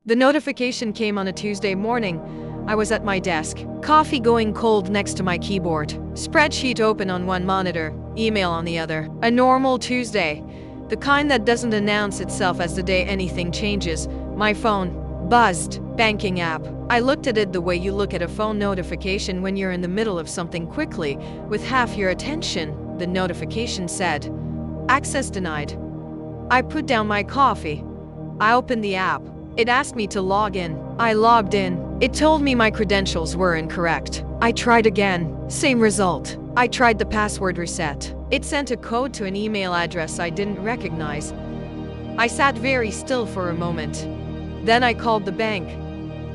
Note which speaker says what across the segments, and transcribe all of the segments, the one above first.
Speaker 1: The notification came on a Tuesday morning. I was at my desk, coffee going cold next to my keyboard, spreadsheet open on one monitor, email on the other. A normal Tuesday, the kind that doesn't announce itself as the day anything changes. My phone buzzed. Banking app. I looked at it the way you look at a phone notification when you're in the middle of something quickly, with half your attention. The notification said, "Access denied." I put down my coffee. I opened the app. It asked me to log in. I logged in. It told me my credentials were incorrect. I tried again. Same result. I tried the password reset. It sent a code to an email address I didn't recognize. I sat very still for a moment. Then I called the bank.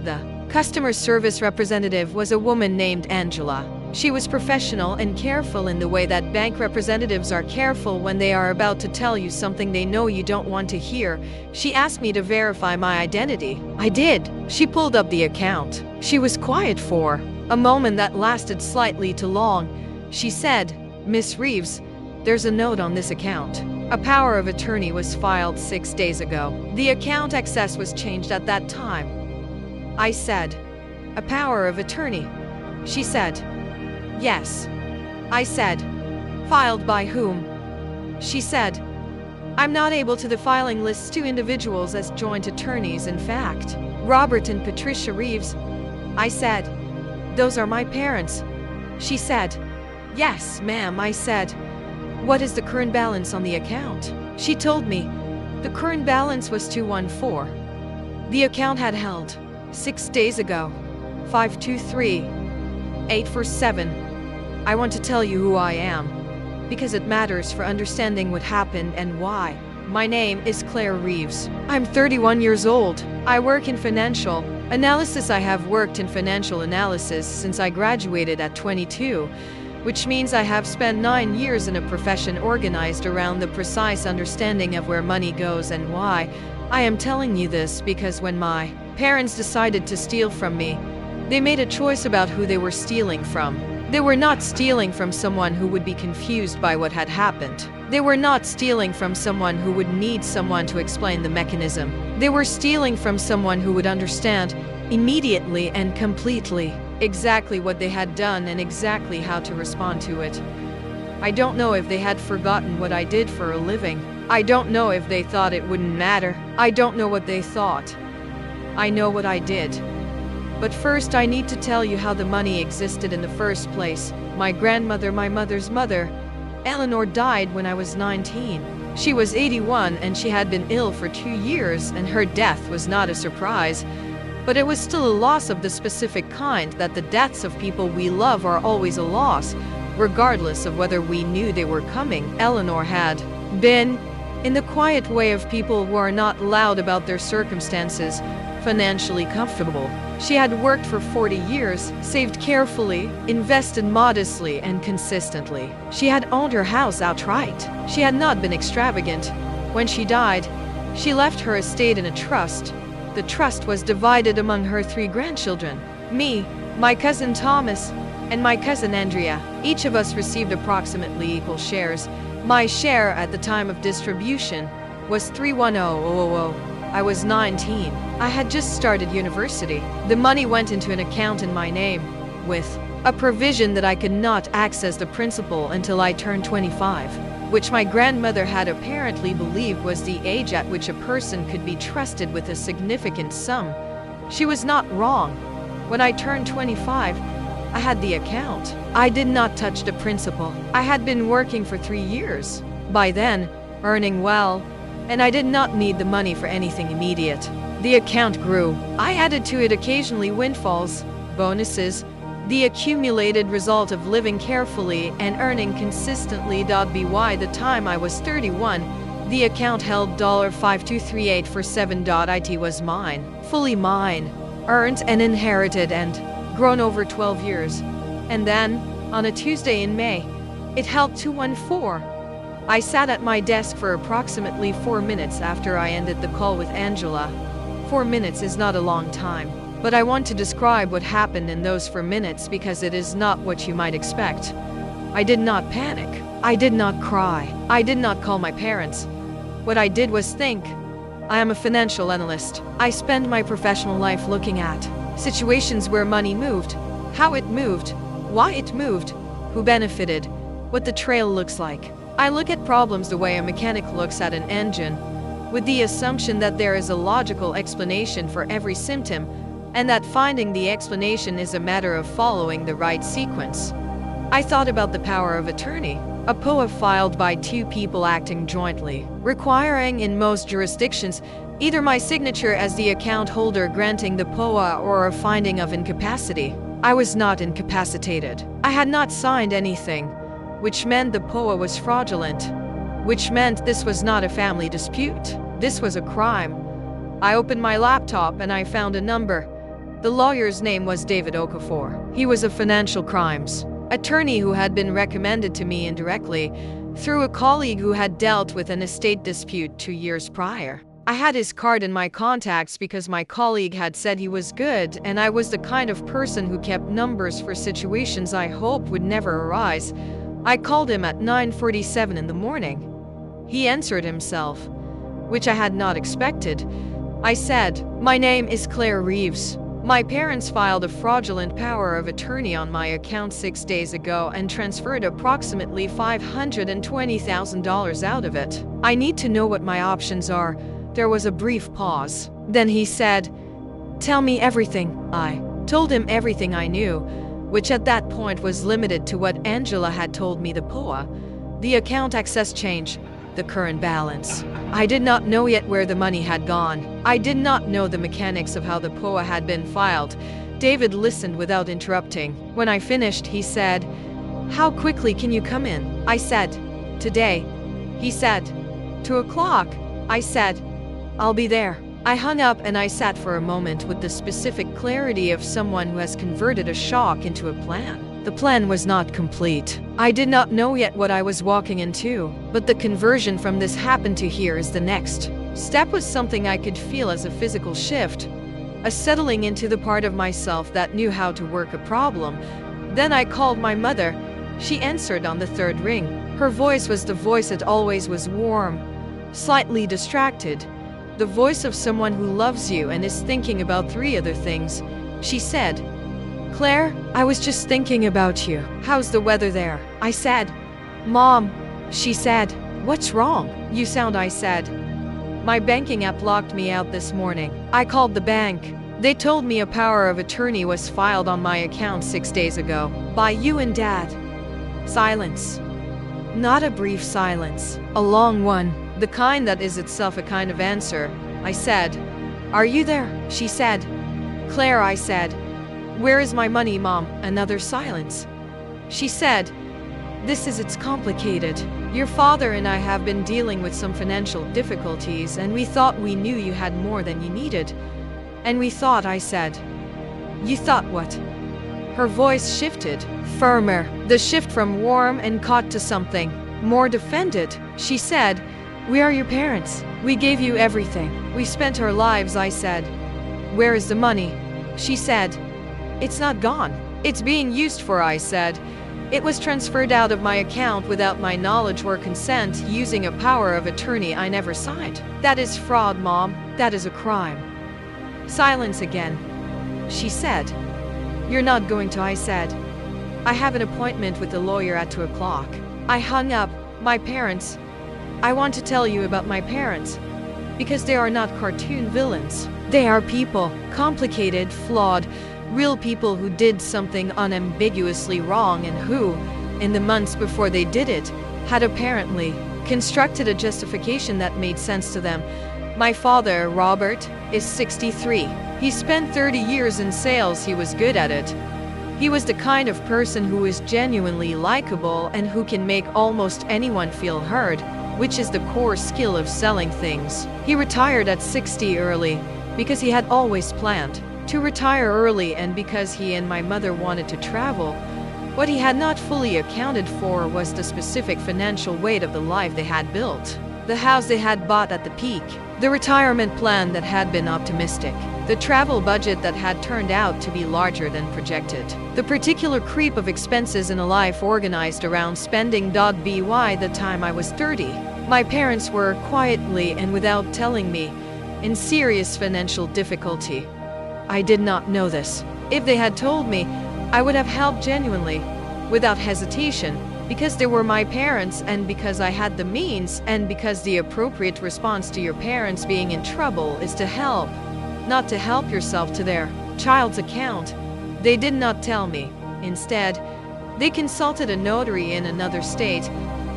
Speaker 1: The customer service representative was a woman named Angela. She was professional and careful in the way that bank representatives are careful when they are about to tell you something they know you don't want to hear. She asked me to verify my identity. I did. She pulled up the account. She was quiet for a moment that lasted slightly too long. She said, "Miss Reeves, there's a note on this account. A power of attorney was filed 6 days ago. The account access was changed at that time." I said, "A power of attorney?" She said, "Yes." I said, "Filed by whom?" She said, "I'm not able to. The filing lists two individuals as joint attorneys, in fact, Robert and Patricia Reeves." I said, "Those are my parents." She said, "Yes, ma'am." I said, "What is the current balance on the account?" She told me the current balance was 214. The account had held 6 days ago, 523-847. I want to tell you who I am, because it matters for understanding what happened and why. My name is Claire Reeves. I'm 31 years old. I work in financial analysis. I have worked in financial analysis since I graduated at 22, which means I have spent 9 years in a profession organized around the precise understanding of where money goes and why. I am telling you this because when my parents decided to steal from me, they made a choice about who they were stealing from. They were not stealing from someone who would be confused by what had happened. They were not stealing from someone who would need someone to explain the mechanism. They were stealing from someone who would understand immediately and completely exactly what they had done and exactly how to respond to it. I don't know if they had forgotten what I did for a living. I don't know if they thought it wouldn't matter. I don't know what they thought. I know what I did. But first I need to tell you how the money existed in the first place. My grandmother, my mother's mother, Eleanor, died when I was 19. She was 81 and she had been ill for 2 years, and her death was not a surprise. But it was still a loss of the specific kind that the deaths of people we love are always a loss, regardless of whether we knew they were coming. Eleanor had been, in the quiet way of people who are not loud about their circumstances, financially comfortable. She had worked for 40 years, saved carefully, invested modestly and consistently. She had owned her house outright. She had not been extravagant. When she died, she left her estate in a trust. The trust was divided among her 3 grandchildren, me, my cousin Thomas, and my cousin Andrea. Each of us received approximately equal shares. My share at the time of distribution was 310,000. I was 19. I had just started university. The money went into an account in my name, with a provision that I could not access the principal until I turned 25, which my grandmother had apparently believed was the age at which a person could be trusted with a significant sum. She was not wrong. When I turned 25, I had the account. I did not touch the principal. I had been working for 3 years. By then, earning well, and I did not need the money for anything immediate. The account grew. I added to it occasionally windfalls, bonuses, the accumulated result of living carefully and earning consistently. By the time I was 31, the account held $523,847. It was mine, fully mine, earned and inherited and grown over 12 years. And then, on a Tuesday in May, it held 214. I sat at my desk for approximately 4 minutes after I ended the call with Angela. 4 minutes is not a long time, but I want to describe what happened in those 4 minutes because it is not what you might expect. I did not panic. I did not cry. I did not call my parents. What I did was think. I am a financial analyst. I spend my professional life looking at situations where money moved, how it moved, why it moved, who benefited, what the trail looks like. I look at problems the way a mechanic looks at an engine, with the assumption that there is a logical explanation for every symptom, and that finding the explanation is a matter of following the right sequence. I thought about the power of attorney, a POA filed by two people acting jointly, requiring in most jurisdictions either my signature as the account holder granting the POA or a finding of incapacity. I was not incapacitated. I had not signed anything, which meant the POA was fraudulent, which meant this was not a family dispute. This was a crime. I opened my laptop and I found a number. The lawyer's name was David Okafor. He was a financial crimes attorney who had been recommended to me indirectly through a colleague who had dealt with an estate dispute 2 years prior. I had his card in my contacts because my colleague had said he was good, and I was the kind of person who kept numbers for situations I hoped would never arise. I called him at 9:47 in the morning. He answered himself, which I had not expected. I said, "My name is Claire Reeves. My parents filed a fraudulent power of attorney on my account 6 days ago and transferred approximately $520,000 out of it. I need to know what my options are." There was a brief pause. Then he said, "Tell me everything." I told him everything I knew, which at that point was limited to what Angela had told me: the POA, the account access change, the current balance. I did not know yet where the money had gone. I did not know the mechanics of how the POA had been filed. David listened without interrupting. When I finished, he said, "How quickly can you come in?" I said, "Today." He said, 2 o'clock. I said, "I'll be there." I hung up and I sat for a moment with the specific clarity of someone who has converted a shock into a plan. The plan was not complete. I did not know yet what I was walking into, but the conversion from this happened to here is the next step was something I could feel as a physical shift, a settling into the part of myself that knew how to work a problem. Then I called my mother. She answered on the third ring. Her voice was the voice it always was, warm, slightly distracted. The voice of someone who loves you and is thinking about 3 other things. She said, "Claire, I was just thinking about you. How's the weather there?" I said, "Mom." She said, "What's wrong? You sound," I said. "My banking app locked me out this morning." I called the bank. They told me a power of attorney was filed on my account 6 days ago by you and Dad. Silence. Not a brief silence, a long one. The kind that is itself a kind of answer. I said, "Are you there?" She said, "Claire," I said. "Where is my money, Mom?" Another silence. She said, It's complicated. Your father and I have been dealing with some financial difficulties, and we thought we knew you had more than you needed." "And we thought," I said. "You thought what?" Her voice shifted, firmer, the shift from warm and caught to something more defended. She said, "We are your parents. We gave you everything. We spent our lives," I said. "Where is the money?" She said, "It's not gone. It's being used for," I said. "It was transferred out of my account without my knowledge or consent using a power of attorney I never signed. That is fraud, Mom. That is a crime." Silence again. She said, "You're not going to," I said. "I have an appointment with the lawyer at 2 o'clock. I hung up. My parents. I want to tell you about my parents, because they are not cartoon villains. They are people, complicated, flawed, real people who did something unambiguously wrong and who, in the months before they did it, had apparently constructed a justification that made sense to them. My father, Robert, is 63. He spent 30 years in sales. He was good at it. He was the kind of person who is genuinely likable and who can make almost anyone feel heard, which is the core skill of selling things. He retired at 60 early, because he had always planned to retire early and because he and my mother wanted to travel. What he had not fully accounted for was the specific financial weight of the life they had built, the house they had bought at the peak, the retirement plan that had been optimistic, the travel budget that had turned out to be larger than projected, the particular creep of expenses in a life organized around spending. By the time I was 30, my parents were, quietly and without telling me, in serious financial difficulty. I did not know this. If they had told me, I would have helped genuinely, without hesitation, because they were my parents and because I had the means and because the appropriate response to your parents being in trouble is to help, not to help yourself to their child's account. They did not tell me. Instead, they consulted a notary in another state,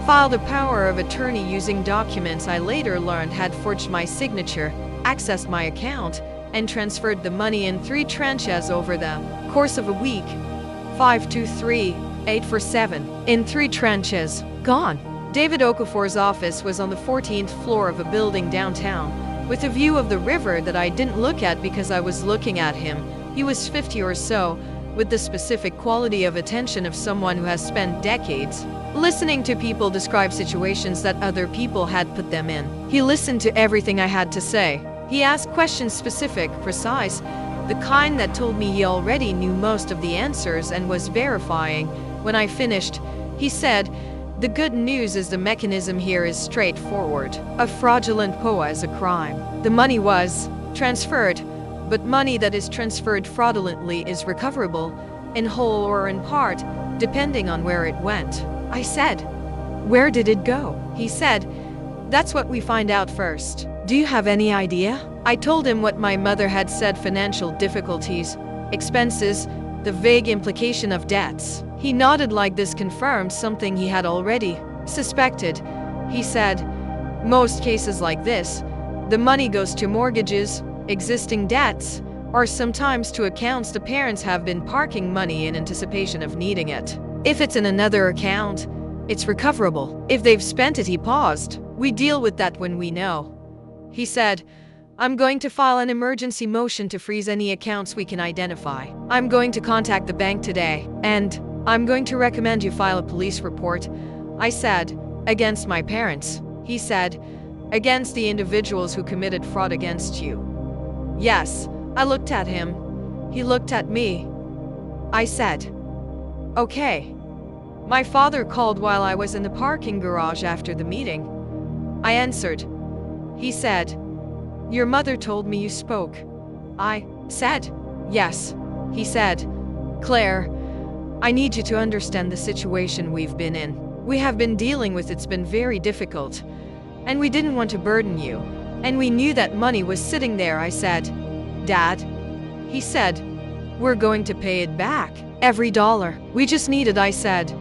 Speaker 1: filed a power of attorney using documents I later learned had forged my signature, accessed my account, and transferred the money in 3 tranches over the course of a week. 523, 847, in 3 tranches. Gone. David Okafor's office was on the 14th floor of a building downtown, with a view of the river that I didn't look at because I was looking at him. He was 50 or so, with the specific quality of attention of someone who has spent decades listening to people describe situations that other people had put them in. He listened to everything I had to say. He asked questions specific, precise, the kind that told me he already knew most of the answers and was verifying. When I finished, he said, "The good news is the mechanism here is straightforward. A fraudulent POA is a crime. The money was transferred, but money that is transferred fraudulently is recoverable, in whole or in part, depending on where it went." I said, "Where did it go?" He said, "That's what we find out first. Do you have any idea?" I told him what my mother had said: financial difficulties, expenses, the vague implication of debts. He nodded like this confirmed something he had already suspected. He said, "Most cases like this, the money goes to mortgages, existing debts, or sometimes to accounts the parents have been parking money in anticipation of needing it. If it's in another account, it's recoverable. If they've spent it," he paused, "we deal with that when we know." He said, "I'm going to file an emergency motion to freeze any accounts we can identify. I'm going to contact the bank today, and I'm going to recommend you file a police report." I said, "Against my parents?" He said, "Against the individuals who committed fraud against you." Yes. I looked at him. He looked at me. I said, "Okay." My father called while I was in the parking garage after the meeting. I answered. He said, "Your mother told me you spoke." I said, "Yes." He said, "Claire, I need you to understand the situation we've been in. We have been dealing with it's been very difficult, and we didn't want to burden you. And we knew that money was sitting there." I said, "Dad," he said, "we're going to pay it back. Every dollar. We just need it." I said,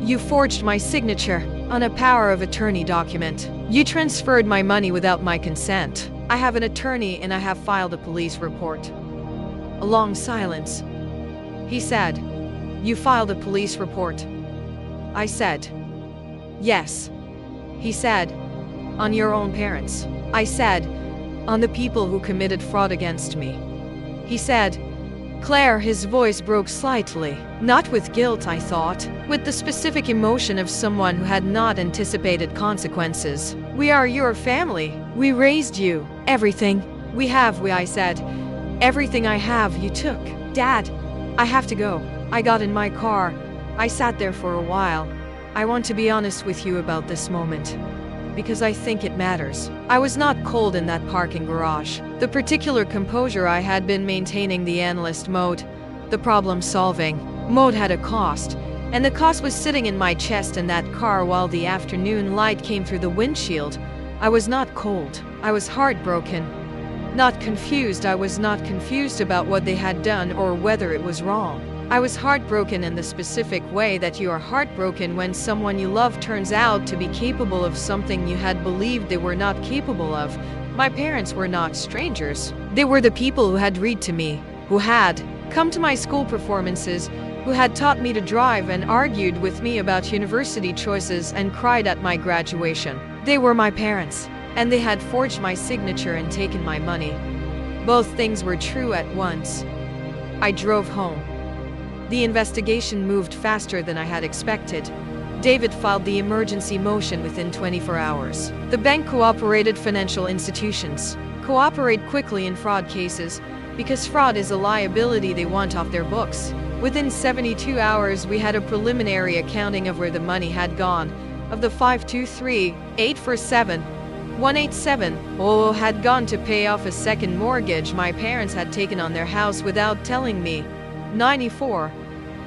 Speaker 1: "You forged my signature on a power of attorney document. You transferred my money without my consent. I have an attorney and I have filed a police report." A long silence. He said, "You filed a police report?" I said, "Yes." He said, "On your own parents?" I said, "On the people who committed fraud against me." He said, "Claire," his voice broke slightly, not with guilt, I thought, with the specific emotion of someone who had not anticipated consequences. "We are your family. We raised you. Everything I said, "Everything I have, you took." "Dad, I have to go." I got in my car. I sat there for a while. "I want to be honest with you about this moment, because I think it matters." I was not cold in that parking garage. The particular composure I had been maintaining, the analyst mode, the problem-solving mode, had a cost, and the cost was sitting in my chest in that car while the afternoon light came through the windshield. I was not cold. I was heartbroken. Not confused. I was not confused about what they had done or whether it was wrong. I was heartbroken in the specific way that you are heartbroken when someone you love turns out to be capable of something you had believed they were not capable of. My parents were not strangers. They were the people who had read to me, who had come to my school performances, who had taught me to drive and argued with me about university choices and cried at my graduation. They were my parents, and they had forged my signature and taken my money. Both things were true at once. I drove home. The investigation moved faster than I had expected. David filed the emergency motion within 24 hours. The bank cooperated. Financial institutions cooperate quickly in fraud cases because fraud is a liability they want off their books. Within 72 hours, we had a preliminary accounting of where the money had gone. Of the 523,847, 187. Oh, had gone to pay off a second mortgage my parents had taken on their house without telling me. 94.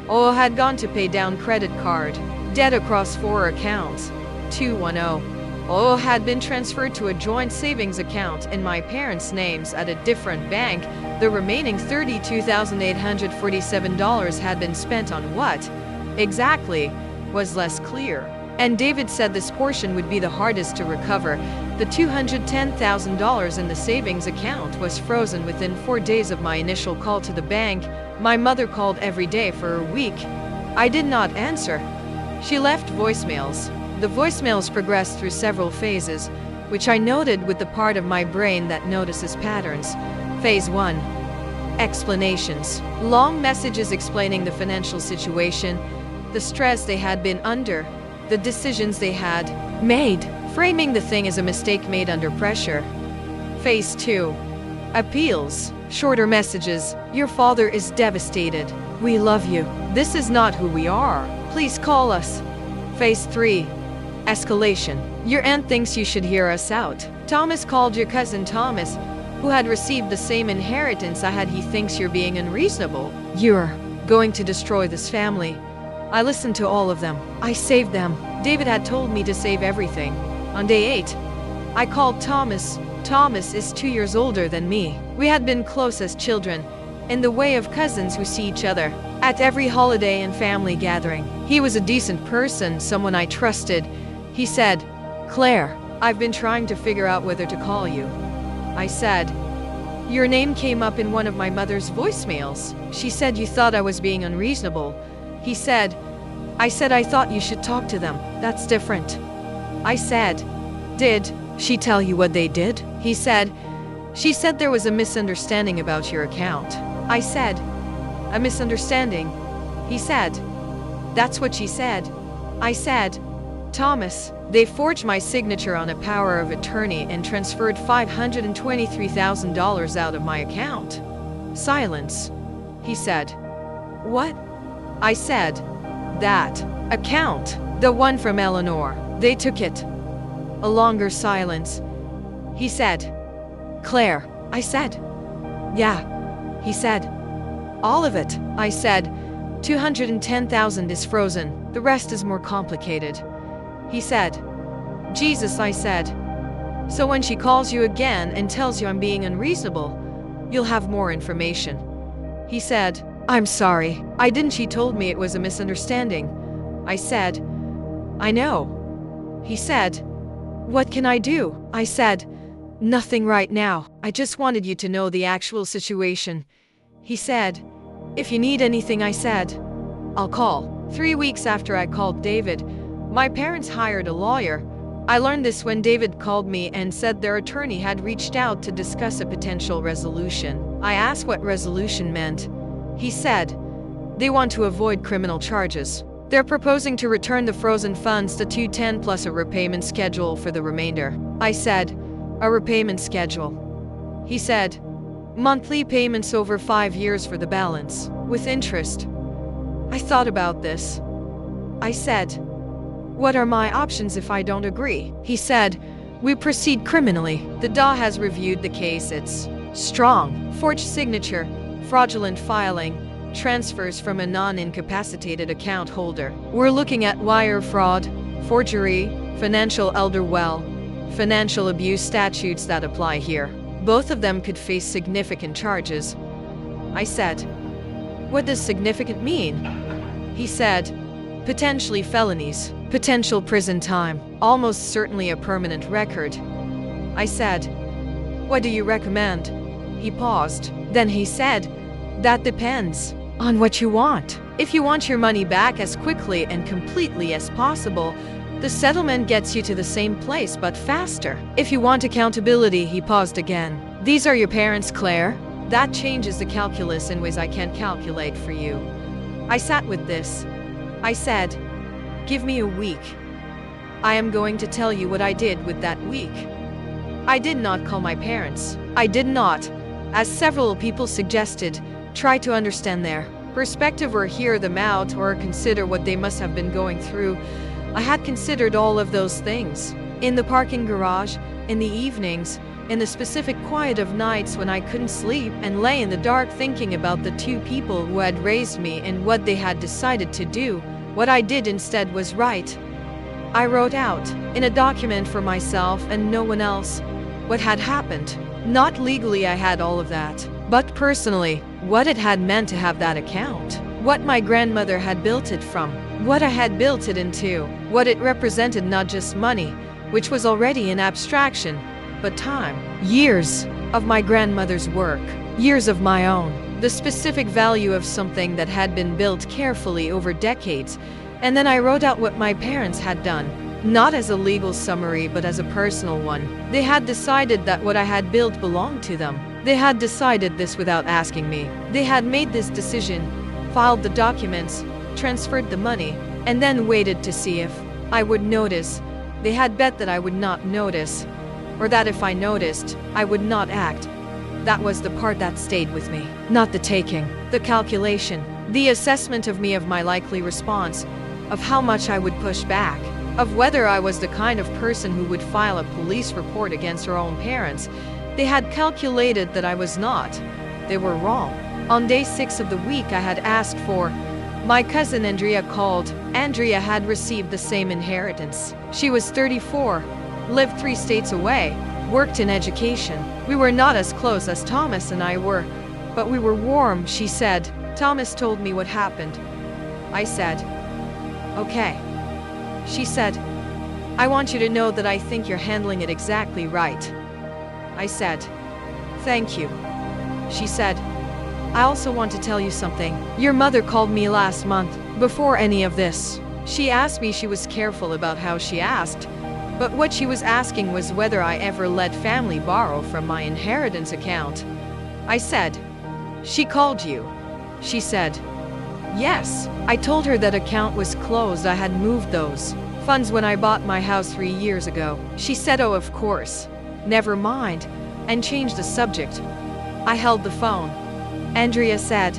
Speaker 1: Oh, had gone to pay down credit card debt across 4 accounts. 210. Oh, had been transferred to a joint savings account in my parents' names at a different bank. The remaining $32,847 had been spent on what exactly was less clear. And David said this portion would be the hardest to recover. The $210,000 in the savings account was frozen within 4 days of my initial call to the bank. My mother called every day for a week. I did not answer. She left voicemails. The voicemails progressed through several phases, which I noted with the part of my brain that notices patterns. Phase 1. Explanations. Long messages explaining the financial situation, the stress they had been under, the decisions they had made, framing the thing as a mistake made under pressure. Phase 2. Appeals. Shorter messages. Your father is devastated. We love you. This is not who we are. Please call us. Phase 3. Escalation. Your aunt thinks you should hear us out. Thomas called your cousin Thomas, who had received the same inheritance I had. He thinks you're being unreasonable. You're going to destroy this family. I listened to all of them. I saved them. David had told me to save everything. On day 8, I called Thomas. Thomas is 2 years older than me. We had been close as children, in the way of cousins who see each other at every holiday and family gathering. He was a decent person, someone I trusted. He said, "Claire, I've been trying to figure out whether to call you." I said, "Your name came up in one of my mother's voicemails. She said you thought I was being unreasonable." He said, I said I thought you should talk to them. That's different. I said, "Did she tell you what they did?" He said, "She said there was a misunderstanding about your account." I said, "A misunderstanding?" He said, "That's what she said." I said, "Thomas, they forged my signature on a power of attorney and transferred $523,000 out of my account." Silence. He said, "What?" I said, "That account, the one from Eleanor, they took it." A longer silence. He said, "Claire." I said, "Yeah." He said, "All of it." I said, "210,000 is frozen. The rest is more complicated." He said, "Jesus." I said, "So when she calls you again and tells you I'm being unreasonable, you'll have more information." He said, "I'm sorry. I didn't. She told me it was a misunderstanding." I said, "I know." He said, "What can I do?" I said, "Nothing right now. I just wanted you to know the actual situation." He said, "If you need anything," I said, "I'll call." 3 weeks after I called David, my parents hired a lawyer. I learned this when David called me and said their attorney had reached out to discuss a potential resolution. I asked what resolution meant. He said, they want to avoid criminal charges. They're proposing to return the frozen funds to 210 plus a repayment schedule for the remainder. I said, "A repayment schedule?" He said, "Monthly payments over 5 years for the balance, with interest." I thought about this. I said, "What are my options if I don't agree?" He said, "We proceed criminally. The DA has reviewed the case. It's strong. Forged signature, fraudulent filing, transfers from a non-incapacitated account holder. We're looking at wire fraud, forgery, financial elder financial abuse statutes that apply here. Both of them could face significant charges." I said, "What does significant mean?" He said, "Potentially felonies, potential prison time, almost certainly a permanent record." I said, "What do you recommend?" He paused. Then he said, "That depends on what you want. If you want your money back as quickly and completely as possible, the settlement gets you to the same place but faster. If you want accountability," he paused again. "These are your parents, Claire. That changes the calculus in ways I can't calculate for you." I sat with this. I said, "Give me a week. I am going to tell you what I did with that week." I did not call my parents. I did not, as several people suggested, try to understand their perspective or hear them out or consider what they must have been going through. I had considered all of those things. In the parking garage, In the evenings, in the specific quiet of nights when I couldn't sleep and lay in the dark thinking about the two people who had raised me and what they had decided to do, what I did instead was right. I wrote out, in a document for myself and no one else, what had happened. Not legally, I had all of that, but personally, what it had meant to have that account, what my grandmother had built it from, what I had built it into, what it represented, not just money, which was already an abstraction, but time, years of my grandmother's work, years of my own, the specific value of something that had been built carefully over decades. And then I wrote out what my parents had done, not as a legal summary but as a personal one. They had decided that what I had built belonged to them. They had decided this without asking me. They had made this decision, filed the documents, transferred the money, and then waited to see if I would notice. They had bet that I would not notice, or that if I noticed, I would not act. That was the part that stayed with me, not the taking, the calculation, the assessment of me, of my likely response, of how much I would push back, of whether I was the kind of person who would file a police report against her own parents. They had calculated that I was not. They were wrong. On day 6 of the week I had asked for, my cousin Andrea called. Andrea had received the same inheritance. She was 34, lived 3 states away, worked in education. We were not as close as Thomas and I were, but we were warm, she said. Thomas told me what happened. I said, okay. She said, I want you to know that I think you're handling it exactly right. I said, thank you. She said, I also want to tell you something. Your mother called me last month, before any of this. She asked me, she was careful about how she asked, but what she was asking was whether I ever let family borrow from my inheritance account. I said, she called you? She said, yes. I told her that account was closed. I had moved those funds when I bought my house 3 years ago. She said, oh, of course. Never mind, and changed the subject. I held the phone. Andrea said,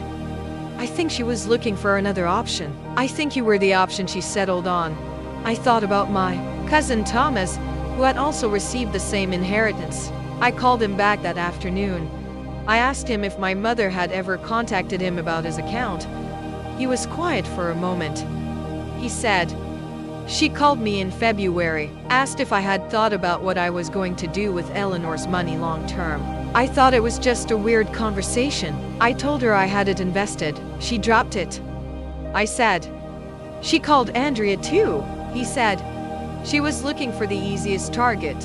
Speaker 1: I think she was looking for another option. I think you were the option, she settled on. I thought about my cousin Thomas, who had also received the same inheritance. I called him back that afternoon. I asked him if my mother had ever contacted him about his account. He was quiet for a moment. He said, she called me in February, asked if I had thought about what I was going to do with Eleanor's money long term. I thought it was just a weird conversation. I told her I had it invested. She dropped it. I said, she called Andrea too. He said, she was looking for the easiest target.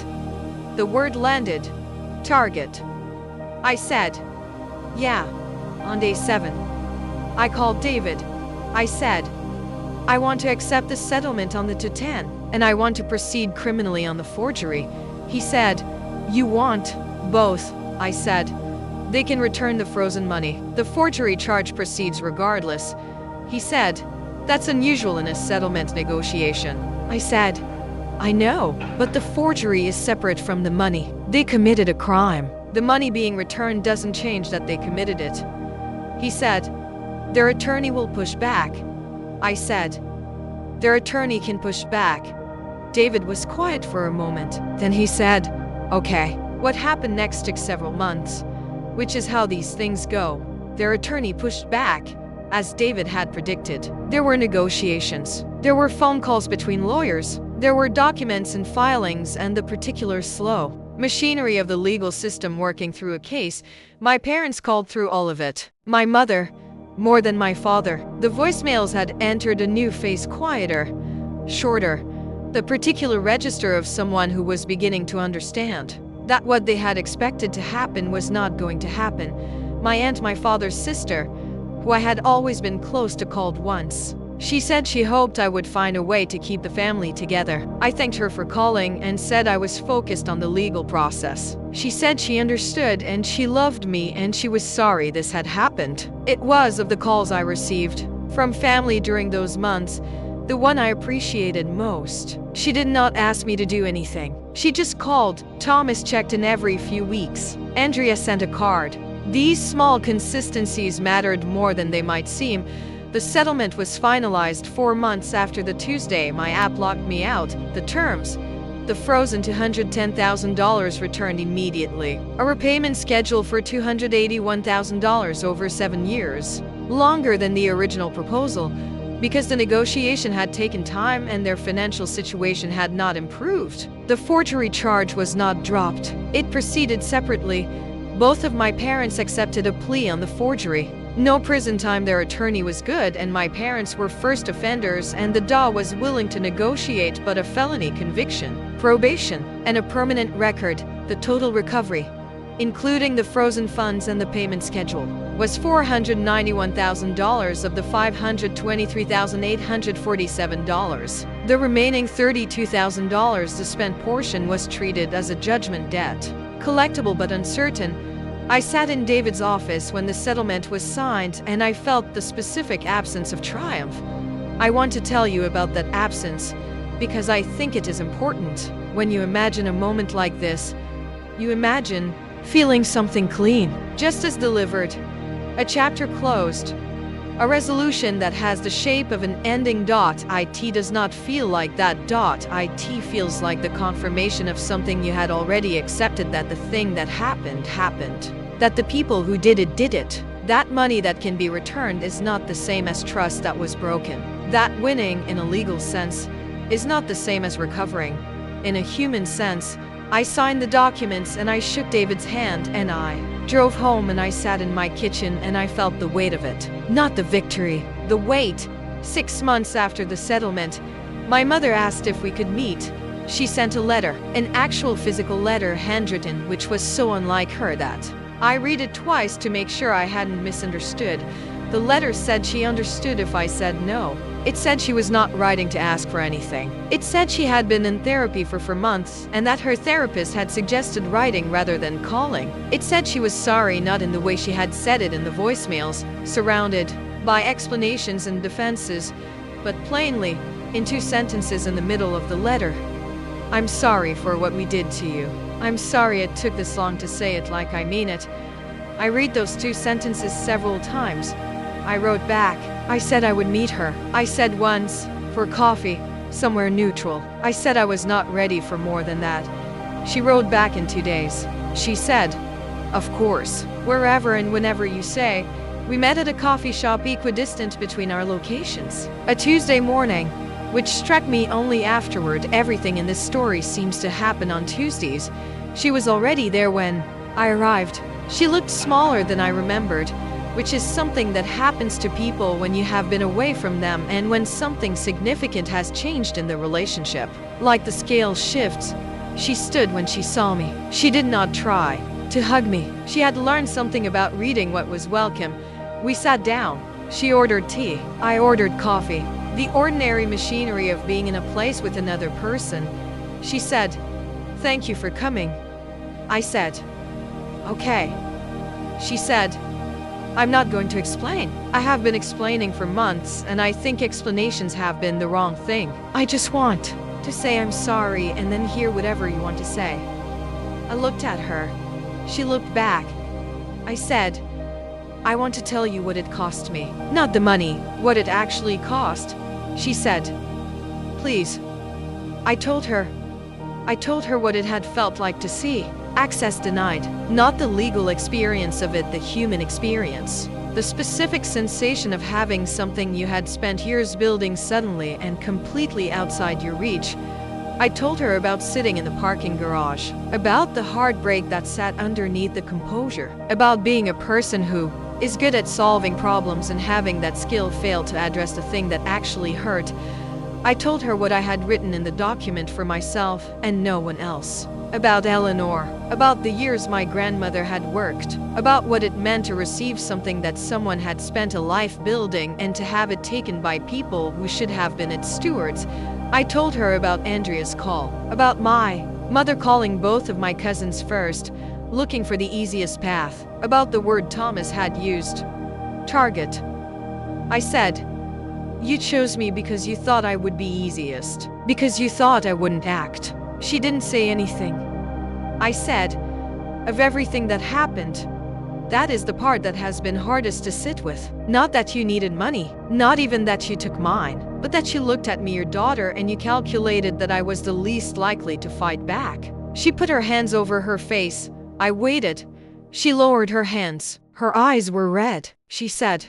Speaker 1: The word landed. Target. I said, yeah. On day 7. I called David. I said, I want to accept the settlement on the 210, and I want to proceed criminally on the forgery. He said, you want both? I said, they can return the frozen money. The forgery charge proceeds regardless. He said, that's unusual in a settlement negotiation. I said, I know, but the forgery is separate from the money. They committed a crime. The money being returned doesn't change that they committed it. He said, their attorney will push back. I said, their attorney can push back. David was quiet for a moment. Then he said, okay. What happened next took several months, which is how these things go. Their attorney pushed back, as David had predicted. There were negotiations. There were phone calls between lawyers. There were documents and filings and the particular slow machinery of the legal system working through a case. My parents called through all of it. My mother, more than my father. The voicemails had entered a new phase, quieter, shorter. The particular register of someone who was beginning to understand that what they had expected to happen was not going to happen. My aunt, my father's sister, who I had always been close to, called once. She said she hoped I would find a way to keep the family together. I thanked her for calling and said I was focused on the legal process. She said she understood and she loved me and she was sorry this had happened. It was, of the calls I received from family during those months, the one I appreciated most. She did not ask me to do anything. She just called. Thomas checked in every few weeks. Andrea sent a card. These small consistencies mattered more than they might seem. The settlement was finalized 4 months after the Tuesday my app locked me out. The terms, The frozen $210,000 returned immediately. A repayment schedule for $281,000 over 7 years. Longer than the original proposal, because the negotiation had taken time and their financial situation had not improved. The forgery charge was not dropped. It proceeded separately. Both of my parents accepted a plea on the forgery. No prison time. Their attorney was good, and my parents were first offenders, and the DA was willing to negotiate, but a felony conviction, probation, and a permanent record. The total recovery, including the frozen funds and the payment schedule, was $491,000 of the $523,847. The remaining $32,000, the spent portion, was treated as a judgment debt, collectible but uncertain. I sat in David's office when the settlement was signed, and I felt the specific absence of triumph. I want to tell you about that absence because I think it is important. When you imagine a moment like this, you imagine feeling something clean, just as delivered, a chapter closed, a resolution that has the shape of an ending. It does not feel like that. It feels like the confirmation of something you had already accepted, that the thing that happened, that the people who did it. That money that can be returned is not the same as trust that was broken. That winning, in a legal sense, is not the same as recovering. In a human sense, I signed the documents and I shook David's hand and I drove home and I sat in my kitchen and I felt the weight of it. Not the victory, the weight. 6 months after the settlement, my mother asked if we could meet. She sent a letter, an actual physical letter, handwritten, which was so unlike her that I read it twice to make sure I hadn't misunderstood. The letter said she understood if I said no. It said she was not writing to ask for anything. It said she had been in therapy for months and that her therapist had suggested writing rather than calling. It said she was sorry, not in the way she had said it in the voicemails, surrounded by explanations and defenses, but plainly, in 2 sentences in the middle of the letter. I'm sorry for what we did to you. I'm sorry it took this long to say it like I mean it. I read those 2 sentences several times. I wrote back. I said I would meet her. I said once, for coffee, somewhere neutral. I said I was not ready for more than that. She wrote back in 2 days. She said, of course, wherever and whenever you say. We met at a coffee shop equidistant between our locations. A Tuesday morning, which struck me only afterward. Everything in this story seems to happen on Tuesdays. She was already there when I arrived. She looked smaller than I remembered, which is something that happens to people when you have been away from them and when something significant has changed in the relationship. Like the scale shifts. She stood when she saw me. She did not try to hug me. She had learned something about reading what was welcome. We sat down. She ordered tea. I ordered coffee. The ordinary machinery of being in a place with another person. She said, thank you for coming. I said, okay. She said, I'm not going to explain. I have been explaining for months, and I think explanations have been the wrong thing. I just want to say I'm sorry and then hear whatever you want to say. I looked at her. She looked back. I said, I want to tell you what it cost me. Not the money, what it actually cost. She said, please. I told her what it had felt like to see access denied. Not the legal experience of it, the human experience. The specific sensation of having something you had spent years building suddenly and completely outside your reach. I told her about sitting in the parking garage, about the heartbreak that sat underneath the composure, about being a person who is good at solving problems and having that skill fail to address the thing that actually hurt. I told her what I had written in the document for myself and no one else. About Eleanor, about the years my grandmother had worked, about what it meant to receive something that someone had spent a life building and to have it taken by people who should have been its stewards. I told her about Andrea's call, about my mother calling both of my cousins first, looking for the easiest path, about the word Thomas had used, target. I said, you chose me because you thought I would be easiest, because you thought I wouldn't act. She didn't say anything. I said, of everything that happened, That is the part that has been hardest to sit with. Not that you needed money, not even that you took mine, but that you looked at me, your daughter, and you calculated that I was the least likely to fight back. She put her hands over her face. I waited. She lowered her hands. Her eyes were red. She said,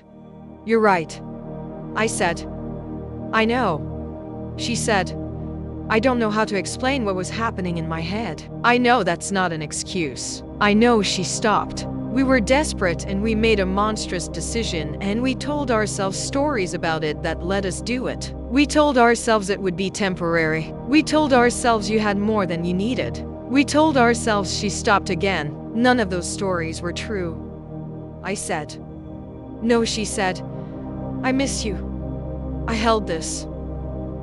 Speaker 1: "You're right." I said, "I know." She said, "I don't know how to explain what was happening in my head." I know that's not an excuse. I know. She stopped. We were desperate and we made a monstrous decision, and we told ourselves stories about it that let us do it. We told ourselves it would be temporary. We told ourselves you had more than you needed. We told ourselves. She stopped again. None of those stories were true. I said, "No." She said, "I miss you. I held this."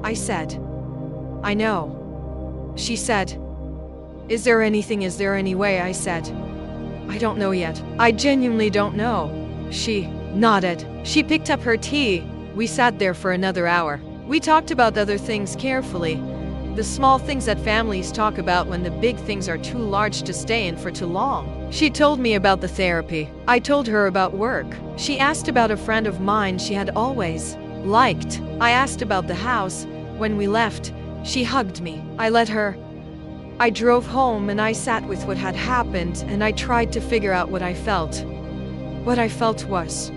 Speaker 1: I said, "I know." She said, Is there any way?" I said, "I don't know yet. I genuinely don't know." She nodded. She picked up her tea. We sat there for another hour. We talked about other things carefully. The small things that families talk about when the big things are too large to stay in for too long. She told me about the therapy. I told her about work. She asked about a friend of mine she had always liked. I asked about the house. When we left, she hugged me. I let her. I drove home and I sat with what had happened, and I tried to figure out what I felt. What I felt was,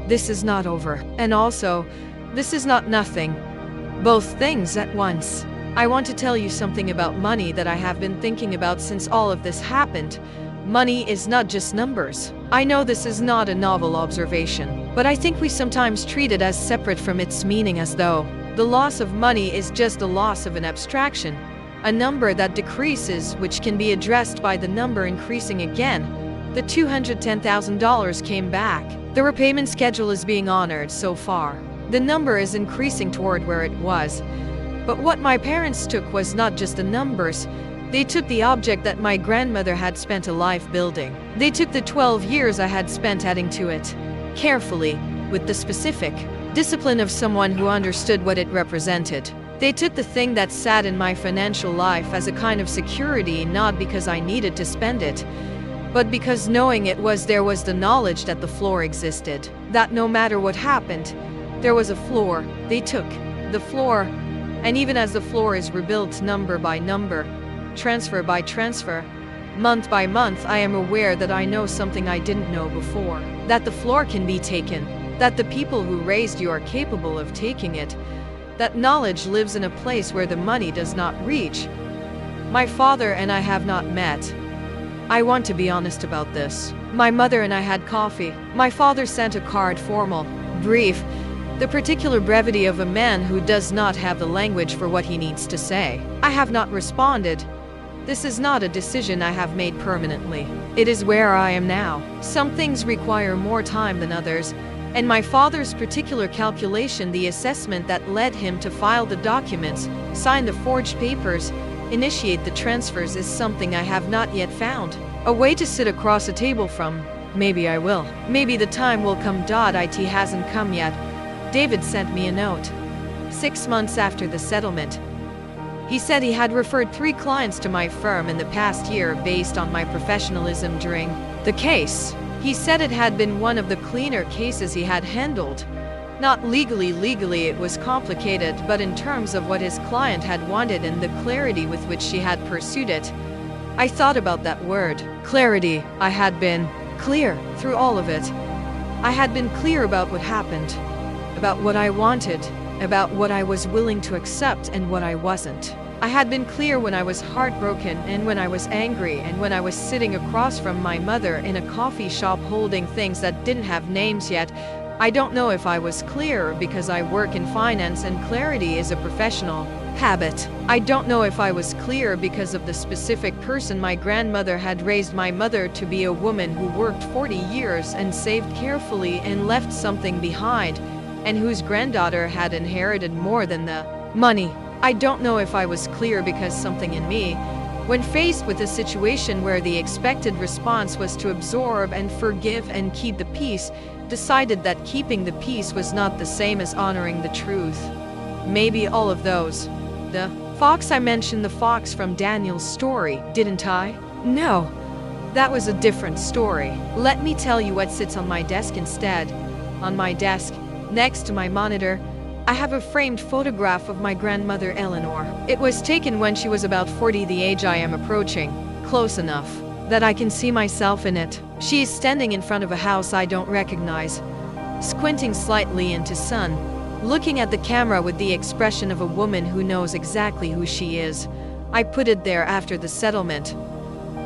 Speaker 1: this is not over. And also, this is not nothing. Both things at once. I want to tell you something about money that I have been thinking about since all of this happened. Money is not just numbers. I know this is not a novel observation, but I think we sometimes treat it as separate from its meaning, as though the loss of money is just the loss of an abstraction, a number that decreases, which can be addressed by the number increasing again. The $210,000 came back. The repayment schedule is being honored so far. The number is increasing toward where it was. But what my parents took was not just the numbers. They took the object that my grandmother had spent a life building. They took the 12 years I had spent adding to it, carefully, with the specific discipline of someone who understood what it represented. They took the thing that sat in my financial life as a kind of security, not because I needed to spend it, but because knowing it was there was the knowledge that the floor existed, that no matter what happened, there was a floor. They took the floor. And even as the floor is rebuilt number by number, transfer by transfer, month by month, I am aware that I know something I didn't know before. That the floor can be taken. That the people who raised you are capable of taking it. That knowledge lives in a place where the money does not reach. My father and I have not met. I want to be honest about this. My mother and I had coffee. My father sent a card, formal, brief, the particular brevity of a man who does not have the language for what he needs to say. I have not responded. This is not a decision I have made permanently. It is where I am now. Some things require more time than others, and my father's particular calculation, the assessment that led him to file the documents, sign the forged papers, initiate the transfers, is something I have not yet found a way to sit across a table from. Maybe I will. Maybe the time will come. It hasn't come yet. David sent me a note 6 months after the settlement. He said he had referred 3 clients to my firm in the past year based on my professionalism during the case. He said it had been one of the cleaner cases he had handled. Not legally it was complicated, but in terms of what his client had wanted and the clarity with which she had pursued it. I thought about that word, clarity. I had been clear through all of it. I had been clear about what happened, about what I wanted, about what I was willing to accept and what I wasn't. I had been clear when I was heartbroken and when I was angry and when I was sitting across from my mother in a coffee shop holding things that didn't have names yet. I don't know if I was clear because I work in finance and clarity is a professional habit. I don't know if I was clear because of the specific person my grandmother had raised my mother to be, a woman who worked 40 years and saved carefully and left something behind, and whose granddaughter had inherited more than the money. I don't know if I was clear because something in me, when faced with a situation where the expected response was to absorb and forgive and keep the peace, decided that keeping the peace was not the same as honoring the truth. Maybe all of those. The fox, I mentioned the fox from Daniel's story, didn't I? No. That was a different story. Let me tell you what sits on my desk instead. On my desk, next to my monitor, I have a framed photograph of my grandmother Eleanor. It was taken when she was about 40, the age I am approaching, close enough that I can see myself in it. She is standing in front of a house I don't recognize, squinting slightly into sun, looking at the camera with the expression of a woman who knows exactly who she is. I put it there after the settlement.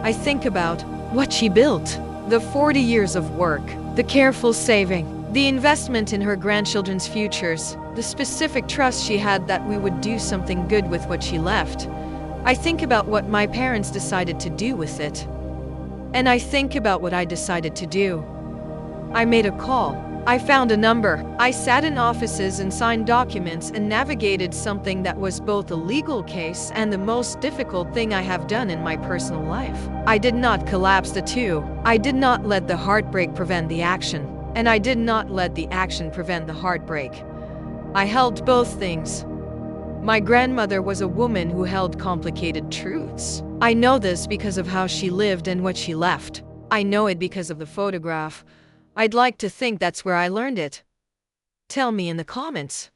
Speaker 1: I think about what she built, the 40 years of work, the careful saving, the investment in her grandchildren's futures, the specific trust she had that we would do something good with what she left. I think about what my parents decided to do with it. And I think about what I decided to do. I made a call. I found a number. I sat in offices and signed documents and navigated something that was both a legal case and the most difficult thing I have done in my personal life. I did not collapse the two. I did not let the heartbreak prevent the action. And I did not let the action prevent the heartbreak. I held both things. My grandmother was a woman who held complicated truths. I know this because of how she lived and what she left. I know it because of the photograph. I'd like to think that's where I learned it. Tell me in the comments.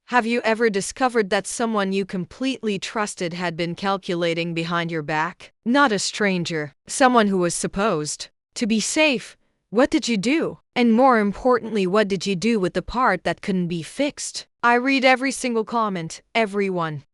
Speaker 1: Have you ever discovered that someone you completely trusted had been calculating behind your back? Not a stranger, someone who was supposed to be safe. What did you do? And more importantly, what did you do with the part that couldn't be fixed? I read every single comment, everyone.